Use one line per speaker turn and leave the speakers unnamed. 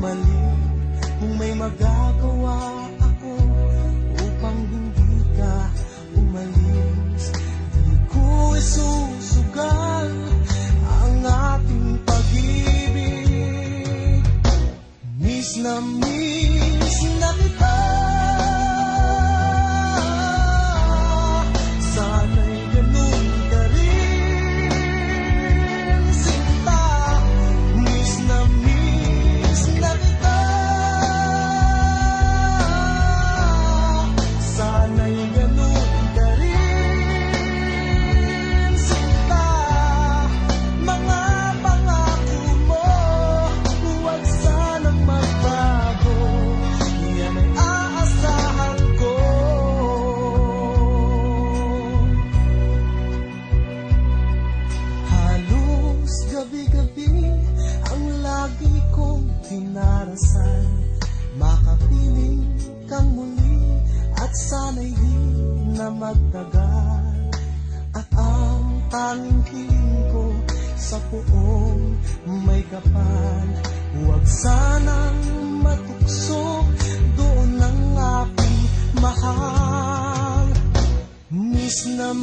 bumalik kung may magagawa ako upang hindi ka umalis. Di ko isusugal ang ating pag-ibig. Miss na kita. Sana'y ganun ka rin, sinta. Miss na kita. Sana'y ganun ka rin, sinta. Mga pangako mo, huwag sanang magbago. Yan ay aasahan ko. Halos gabi-gabi ang lagi kong dinarasal, makapiling kang muli at sana'y di na magtagal. At ang tanging hiling ko sa puong may kapal, huwag sanang matukso doon ang aking mahal. Miss na